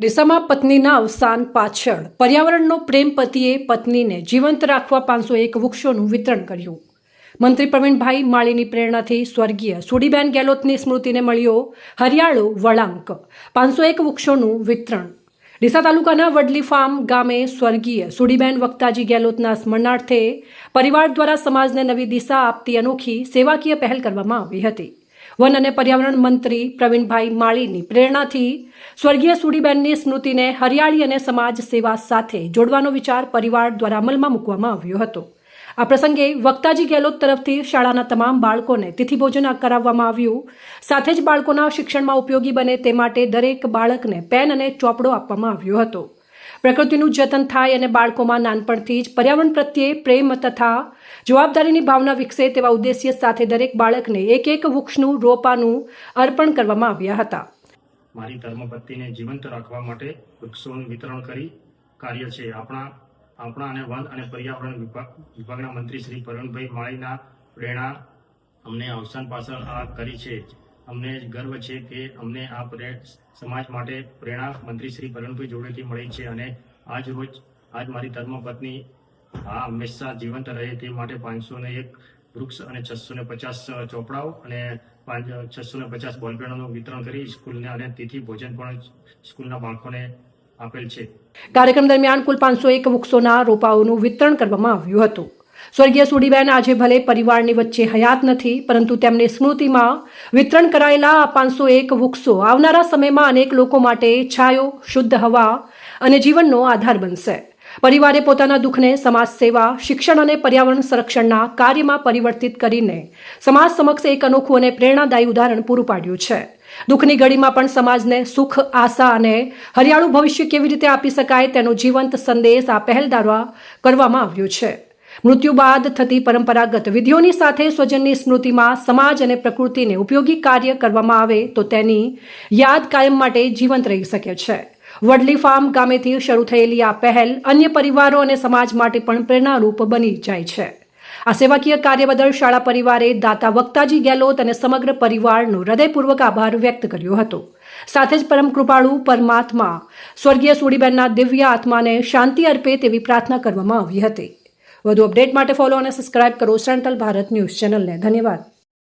ડીસામાં પત્નીના અવસાન પાછળ પર્યાવરણનો પ્રેમ પતિએ પત્નીને જીવંત રાખવા 501 વૃક્ષોનું વિતરણ કર્યું. મંત્રી પ્રવીણભાઈ માળીની પ્રેરણાથી સ્વર્ગીય સુડીબેન ગેહલોતની સ્મૃતિને મળ્યો હરિયાળો વળાંક. 501 વૃક્ષોનું વિતરણ. ડીસા તાલુકાના વડલી ફાર્મ ગામે સ્વર્ગીય સુડીબેન વક્તાજી ગેહલોતના સ્મરણાર્થે પરિવાર દ્વારા સમાજને નવી દિશા આપતી અનોખી સેવાકીય પહેલ કરવામાં આવી હતી. વન અને પર્યાવરણ મંત્રી પ્રવીણભાઈ માળીની પ્રેરણાથી સ્વર્ગીય સુડીબેનની સ્મૃતિને હરિયાળી અને સમાજ સેવા સાથે જોડવાનો વિચાર પરિવાર દ્વારા અમલમાં મૂકવામાં આવ્યો હતો. આ પ્રસંગે વક્તાજી ગેહલોત તરફથી શાળાના તમામ બાળકોને તિથિભોજન કરાવવામાં આવ્યું. સાથે જ બાળકોના શિક્ષણમાં ઉપયોગી બને તે માટે દરેક બાળકને પેન અને ચોપડો આપવામાં આવ્યો હતો. પ્રકૃતિનું જતન થાય અને બાળકોમાં નાનપણથી જ પર્યાવરણ પ્રત્યે પ્રેમ તથા જવાબદારીની ભાવના વિકસે તેવા ઉદ્દેશ્ય સાથે દરેક બાળકને એક વૃક્ષનું રોપાનું અર્પણ કરવામાં આવ્યા હતા. મારી ધર્મપત્નીને જીવંત રાખવા માટે વૃક્ષોનું વિતરણ કરી કાર્ય છે. આપણા અને વન અને પર્યાવરણ વિભાગના મંત્રી શ્રી પ્રવીણભાઈ માળીના પ્રેરણા અમને અવસાન પાછળ આ કરી છે. અમને ગર્વ છે કે અમને આ સમાજ માટે પ્રેરણા મંત્રી શ્રી પ્રવીણભાઈ જોડેથી મળી છે અને આજ મારી ધર્મપત્ની આ હંમેશા જીવંત રહે તે માટે 501 વૃક્ષ અને 650 ચોપડાઓ અને 650 બોલપેનોનું વિતરણ કરી સ્કૂલને અને તિથિ ભોજન પણ સ્કૂલના બાળકોને આપેલ છે. કાર્યક્રમ દરમિયાન કુલ 501 વૃક્ષોના રોપાઓનું વિતરણ કરવામાં આવ્યું હતું. સ્વર્ગીય સુડીબેન આજે ભલે પરિવારની વચ્ચે હયાત નથી, પરંતુ તેમની સ્મૃતિમાં વિતરણ કરાયેલા આ 501 વૃક્ષો આવનારા સમયમાં અનેક લોકો માટે છાયો, શુદ્ધ હવા અને જીવનનો આધાર બનશે. પરિવારે પોતાના દુઃખને સમાજ સેવા, શિક્ષણ અને પર્યાવરણ સંરક્ષણના કાર્યમાં પરિવર્તિત કરીને સમાજ સમક્ષ એક અનોખું અને પ્રેરણાદાયી ઉદાહરણ પૂરું પાડ્યું છે. દુઃખની ઘડીમાં પણ સમાજને સુખ, આશા અને હરિયાળું ભવિષ્ય કેવી રીતે આપી શકાય તેનો જીવંત સંદેશ આ પહેલ દ્વારા કરવામાં આવ્યો છે. મૃત્યુ બાદ થતી પરંપરાગત વિધિઓની સાથે સ્વજનની સ્મૃતિમાં સમાજ અને પ્રકૃતિને ઉપયોગી કાર્ય કરવામાં આવે તો તેની યાદ કાયમ માટે જીવંત રહી શકે છે. વડલી ફાર્મ ગામેથી શરૂ થયેલી આ પહેલ અન્ય પરિવારો અને સમાજ માટે પણ પ્રેરણારૂપ બની જાય છે. આ સેવાકીય કાર્ય બદલ શાળા પરિવારે દાતા વક્તાજી ગેહલોત અને સમગ્ર પરિવારનો હૃદયપૂર્વક આભાર વ્યક્ત કર્યો હતો. સાથે જ પરમ કૃપાળુ પરમાત્મા સ્વર્ગીય સુડીબેનના દિવ્ય આત્માને શાંતિ અર્પે તેવી પ્રાર્થના કરવામાં આવી હતી. વધુ અપડેટ માટે ફોલો અને સબસ્ક્રાઇબ કરો સેન્ટ્રલ ભારત ન્યૂઝ ચેનલને. ધન્યવાદ.